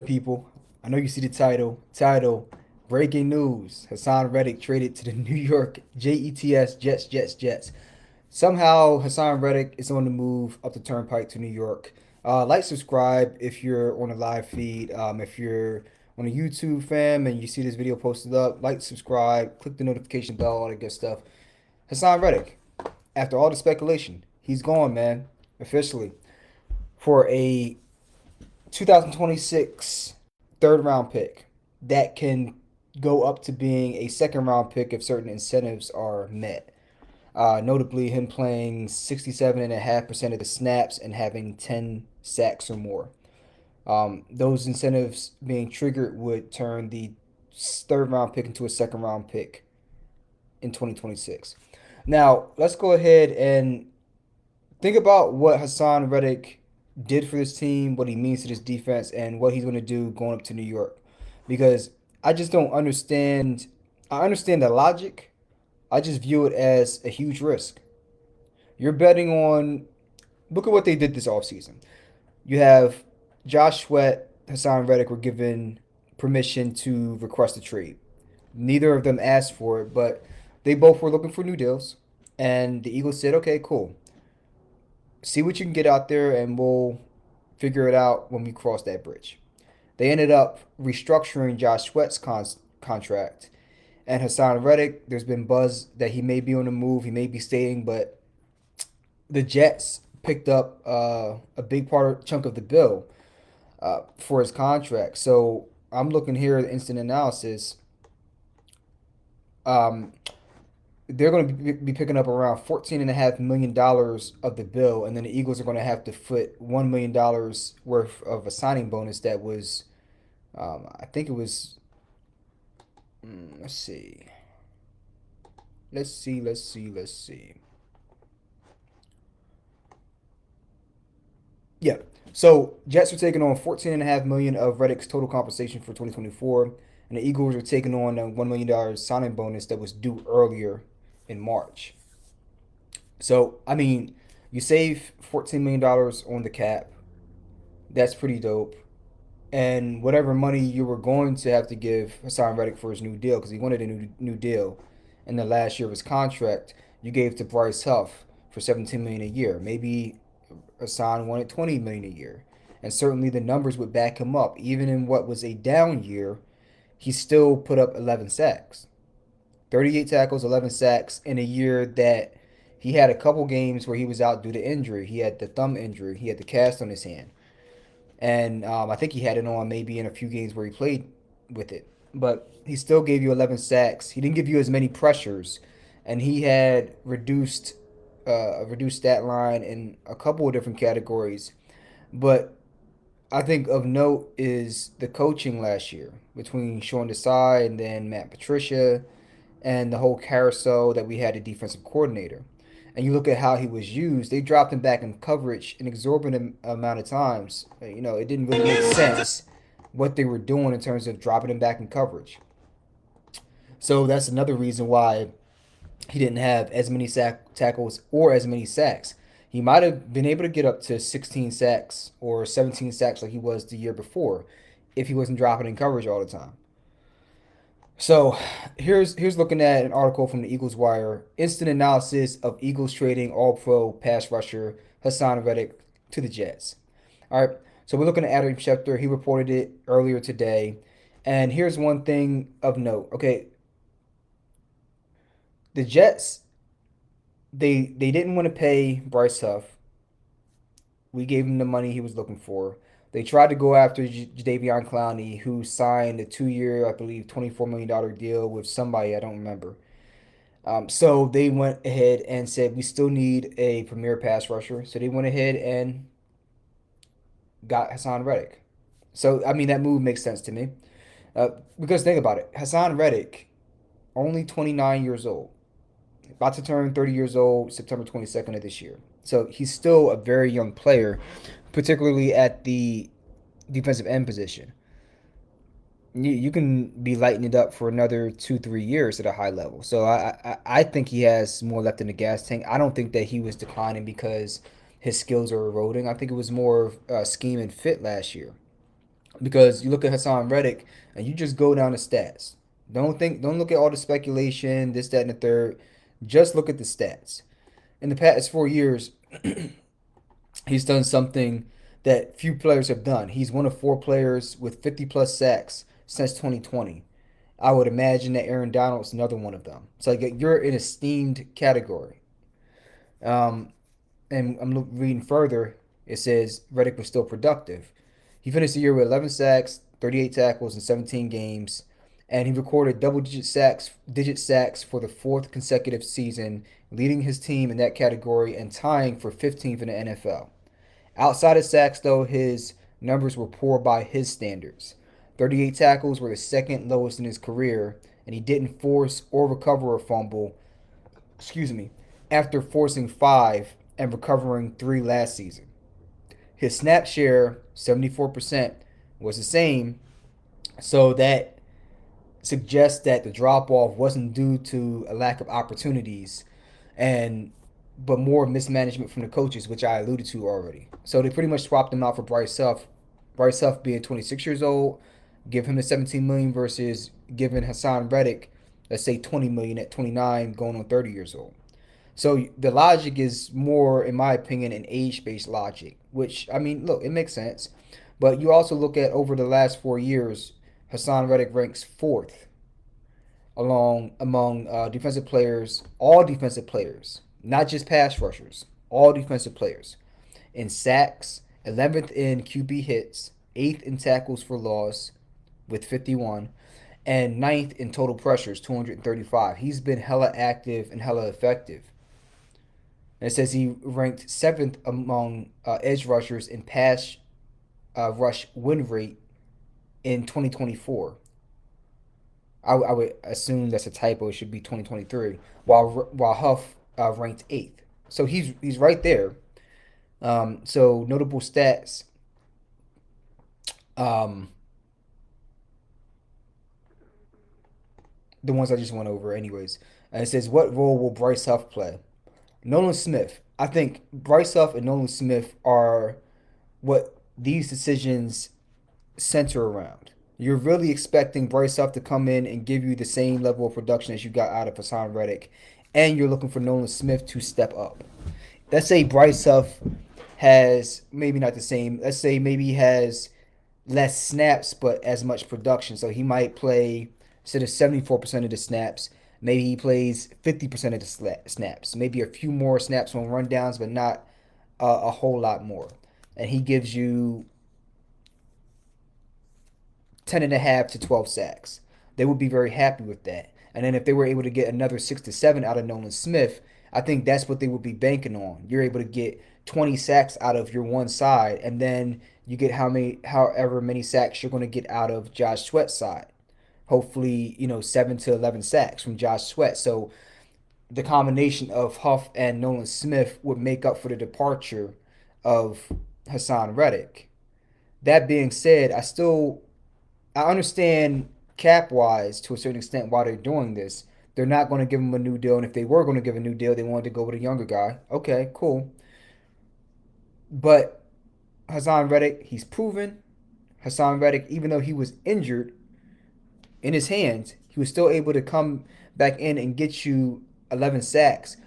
People, I know you see the title, breaking news. Hasson Reddick traded to the New York Jets. Somehow Hasson Reddick is on the move up the turnpike to New York. Like, subscribe if you're on a live feed. If you're on a YouTube fam and you see this video posted up, like, subscribe, click the notification bell, all that good stuff. Hasson Reddick, after all the speculation, he's gone, man, officially, for a 2026 third round pick that can go up to being a second round pick if certain incentives are met. Notably, him playing 67.5% of the snaps and having 10 sacks or more. Those incentives being triggered would turn the third round pick into a second round pick in 2026. Now, let's go ahead and think about what Hasson Reddick did for this team, what he means to this defense, and what he's going to do going up to New York. Because I just don't understand. I understand the logic. I just view it as a huge risk. You're betting on. Look at what they did this offseason. You have Josh Sweat, Hasson Reddick were given permission to request a trade. Neither of them asked for it, but they both were looking for new deals. And the Eagles said, okay, cool. See what you can get out there, and we'll figure it out when we cross that bridge. They ended up restructuring Josh Sweat's contract. And Hasson Reddick, there's been buzz that he may be on the move, he may be staying, but the Jets picked up a big chunk of the bill for his contract. So I'm looking here at instant analysis. Um, they're going to be picking up around $14.5 million of the bill, and then the Eagles are going to have to foot $1 million worth of a signing bonus that was, I think it was. Let's see. Let's see. Yeah. So Jets are taking on 14.5 million of Reddick's total compensation for 2024, and the Eagles are taking on a $1 million signing bonus that was due earlier in March. So I mean, you save $14 million on the cap. That's pretty dope. And whatever money you were going to have to give Hassan Reddick for his new deal, because he wanted a new deal in the last year of his contract, you gave to Bryce Huff for 17 million a year. Maybe Hassan wanted 20 million a year, and certainly the numbers would back him up. Even in what was a down year, he still put up 11 sacks, 38 tackles, 11 sacks in a year that he had a couple games where he was out due to injury. He had the thumb injury, he had the cast on his hand, and I think he had it on maybe in a few games where he played with it. But he still gave you 11 sacks. He didn't give you as many pressures, and he had a reduced stat line in a couple of different categories. But I think of note is the coaching last year between Sean Desai and then Matt Patricia, and the whole carousel that we had a defensive coordinator. And you look at how he was used, they dropped him back in coverage an exorbitant amount of times. It didn't really make sense what they were doing in terms of dropping him back in coverage. So that's another reason why he didn't have as many tackles or as many sacks. He might have been able to get up to 16 sacks or 17 sacks like he was the year before if he wasn't dropping in coverage all the time. So here's looking at an article from the Eagles Wire. Instant analysis of Eagles trading All-Pro pass rusher Hasson Reddick to the Jets. All right, so we're looking at Adam Schefter. He reported it earlier today, and here's one thing of note. Okay, the Jets, they didn't want to pay Bryce Huff. We gave him the money he was looking for. They tried to go after Jadeveon Clowney, who signed a 2-year, I believe, $24 million deal with somebody, I don't remember. So they went ahead and said, we still need a premier pass rusher. So they went ahead and got Hasson Reddick. So, I mean, that move makes sense to me. Because think about it. Hasson Reddick, only 29 years old, about to turn 30 years old September 22nd of this year. So he's still a very young player, particularly at the defensive end position. You can be lighting it up for another 2 3 years at a high level. So I think he has more left in the gas tank. I don't think that he was declining because his skills are eroding. I think it was more scheme and fit last year. because you look at Hasson Reddick and you just go down the stats. Don't look at all the speculation, this, that, and the third. Just look at the stats. In the past 4 years, he's done something that few players have done. He's one of four players with 50 plus sacks since 2020. I would imagine that Aaron Donald's another one of them. So like you're in a esteemed category. Um, and I'm reading further. It says Reddick was still productive. He finished the year with 11 sacks, 38 tackles in 17 games, and he recorded digit sacks for the fourth consecutive season, leading his team in that category and tying for 15th in the NFL. Outside of sacks, though, his numbers were poor by his standards. 38 tackles were the second lowest in his career, and he didn't force or recover a fumble, excuse me, after forcing five and recovering three last season. His snap share, 74%, was the same, so that suggests that the drop off wasn't due to a lack of opportunities and but more mismanagement from the coaches, which I alluded to already. So they pretty much swapped him out for Bryce Huff. Bryce Huff being 26 years old, give him the 17 million versus giving Hasson Reddick, let's say 20 million at 29, going on 30 years old. So the logic is more, in my opinion, an age-based logic, which I mean, look, it makes sense. But you also look at over the last 4 years, Hasson Reddick ranks fourth along among defensive players, all defensive players, not just pass rushers, all defensive players in sacks, 11th in QB hits, 8th in tackles for loss with 51, and ninth in total pressures, 235. He's been hella active and hella effective. And it says he ranked seventh among edge rushers in pass rush win rate in 2024. I would assume that's a typo. It should be 2023. While Huff ranked eighth, so he's right there. So notable stats. Um, the ones I just went over, anyways. And it says, what role will Bryce Huff play? Nolan Smith. I think Bryce Huff and Nolan Smith are what these decisions center around. You're really expecting Bryce Huff to come in and give you the same level of production as you got out of Hasson Reddick, and you're looking for Nolan Smith to step up. Let's say Bryce Huff has maybe not the same. Let's say maybe he has less snaps but as much production. So he might play instead of 74% of the snaps, maybe he plays 50% of the snaps. Maybe a few more snaps on rundowns, but not a whole lot more. And he gives you 10 and a half to 12 sacks. They would be very happy with that. And then if they were able to get another 6 to 7 out of Nolan Smith, I think that's what they would be banking on. You're able to get 20 sacks out of your one side, and then you get however many sacks you're going to get out of Josh Sweat's side. Hopefully, 7 to 11 sacks from Josh Sweat. So the combination of Huff and Nolan Smith would make up for the departure of Hasson Reddick. That being said, I understand cap wise to a certain extent why they're doing this. They're not going to give him a new deal, and if they were going to give a new deal, they wanted to go with a younger guy. Okay, cool. But Hasson Reddick, he's proven. Hasson Reddick, even though he was injured in his hands, he was still able to come back in and get you 11 sacks.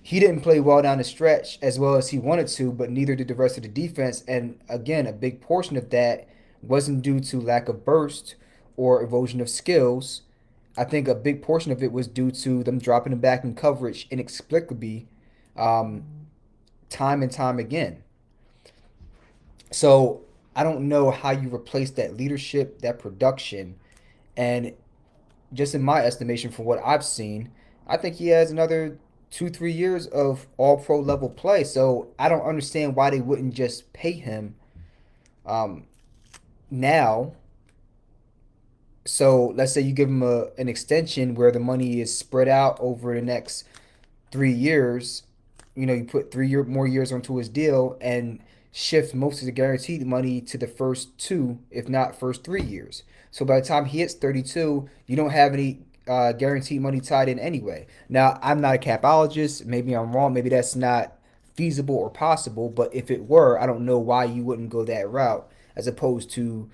He didn't play well down the stretch as well as he wanted to, but neither did the rest of the defense. And again, a big portion of that wasn't due to lack of burst or erosion of skills. I think a big portion of it was due to them dropping him back in coverage inexplicably, um, time and time again. So I don't know how you replace that leadership, that production, and just in my estimation, from what I've seen, I think he has another 2, 3 years of all pro level play. So I don't understand why they wouldn't just pay him um, now. So let's say you give him an extension where the money is spread out over the next 3 years. You put more years onto his deal and shift most of the guaranteed money to the first two, if not first 3 years. So by the time he hits 32, you don't have any guaranteed money tied in anyway. Now, I'm not a capologist. Maybe I'm wrong. Maybe that's not feasible or possible. But if it were, I don't know why you wouldn't go that route as opposed to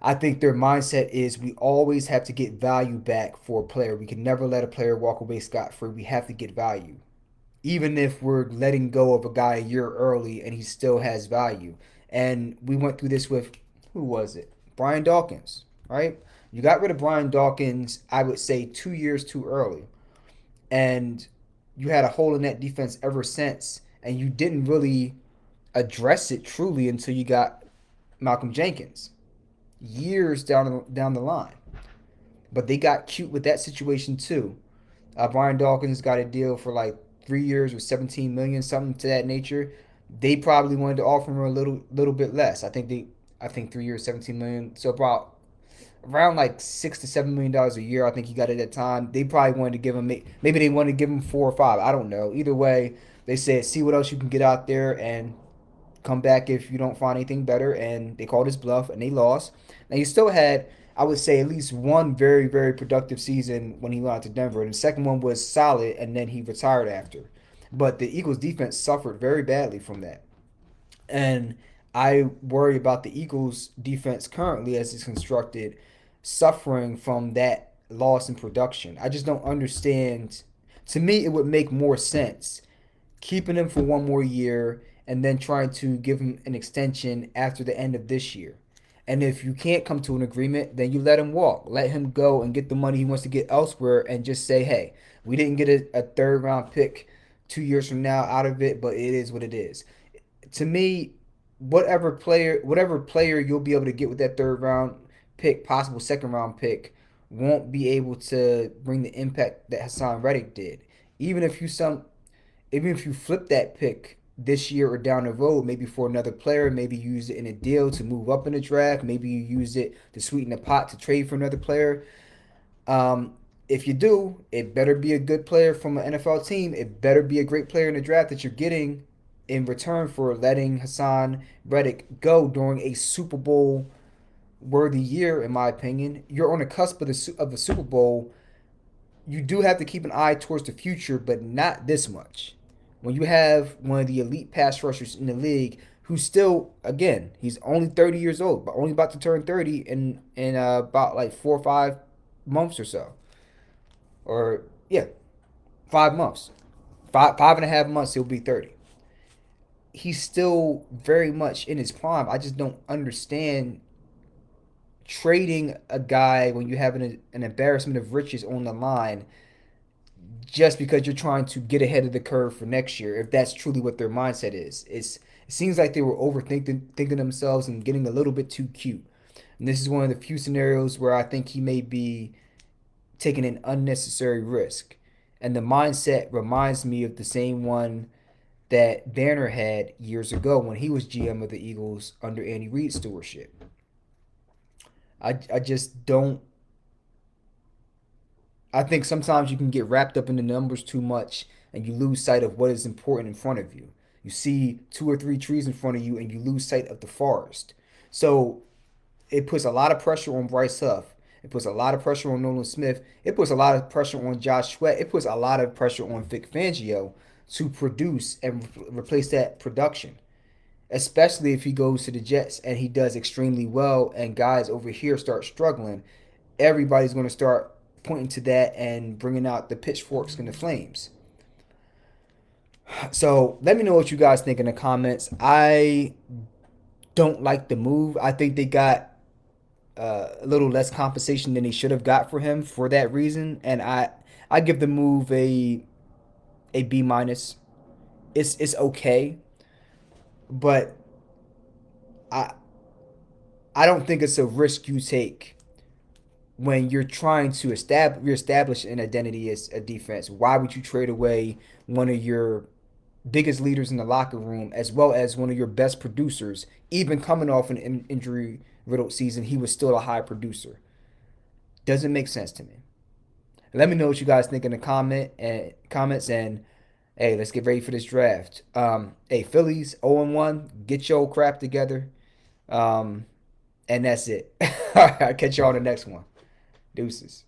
I think their mindset is we always have to get value back for a player. We can never let a player walk away scot free. We have to get value. Even if we're letting go of a guy a year early and he still has value. And we went through this with, who was it? Brian Dawkins, right? You got rid of Brian Dawkins, I would say 2 years too early. And you had a hole in that defense ever since. And you didn't really address it truly until you got Malcolm Jenkins years down the line. But they got cute with that situation too. Brian Dawkins got a deal for like 3 years with 17 million, something to that nature. They probably wanted to offer him a little bit less. I think 3 years, 17 million. So about around like $6 to $7 million a year. I think he got it at that time. They probably wanted to give him, maybe they wanted to give him 4 or 5. I don't know. Either way, they said see what else you can get out there and come back if you don't find anything better. And they called his bluff and they lost. Now, he still had, I would say, at least one very, very productive season when he went out to Denver. And the second one was solid, and then he retired after. But the Eagles defense suffered very badly from that. And I worry about the Eagles defense currently as it's constructed, suffering from that loss in production. I just don't understand. To me, it would make more sense keeping him for one more year and then trying to give him an extension after the end of this year. And if you can't come to an agreement, then you let him walk. Let him go and get the money he wants to get elsewhere and just say, hey, we didn't get a third round pick 2 years from now out of it, but it is what it is. To me, whatever player you'll be able to get with that third round pick, possible second round pick, won't be able to bring the impact that Hasson Reddick did. Even if you some even if you flip that pick this year or down the road, maybe for another player, maybe you use it in a deal to move up in the draft, maybe you use it to sweeten the pot to trade for another player. Um, if you do, it better be a good player from an NFL team. It better be a great player in the draft that you're getting in return for letting Hasson Reddick go during a Super Bowl worthy year, in my opinion. You're on the cusp of the Super Bowl. You do have to keep an eye towards the future, but not this much. When you have one of the elite pass rushers in the league, who's still, again, he's only 30 years old, but only about to turn 30 in about like 4 or 5 months or so, or yeah, 5 months, five and a half months he'll be 30. He's still very much in his prime. I just don't understand trading a guy when you have an embarrassment of riches on the line just because you're trying to get ahead of the curve for next year, if that's truly what their mindset is. It seems like they were overthinking thinking themselves and getting a little bit too cute. And this is one of the few scenarios where I think he may be taking an unnecessary risk. And the mindset reminds me of the same one that Banner had years ago when he was GM of the Eagles under Andy Reid's stewardship. I just don't. I think sometimes you can get wrapped up in the numbers too much and you lose sight of what is important in front of you. You see 2 or 3 trees in front of you and you lose sight of the forest. So it puts a lot of pressure on Bryce Huff. It puts a lot of pressure on Nolan Smith. It puts a lot of pressure on Josh Sweat. It puts a lot of pressure on Vic Fangio to produce and replace that production, especially if he goes to the Jets and he does extremely well and guys over here start struggling. Everybody's going to start pointing to that and bringing out the pitchforks and the flames. So let me know what you guys think in the comments. I don't like the move. I think they got a little less compensation than they should have got for him for that reason, and I give the move a B minus. It's okay, but I I don't think it's a risk you take when you're trying to establish an identity as a defense. Why would you trade away one of your biggest leaders in the locker room as well as one of your best producers? Even coming off an injury riddled season, he was still a high producer. Doesn't make sense to me. Let me know what you guys think in the comments, and hey, let's get ready for this draft. Hey, Phillies 0-1, get your crap together. Um, and that's it. All right, I'll catch you on the next one. Deuces.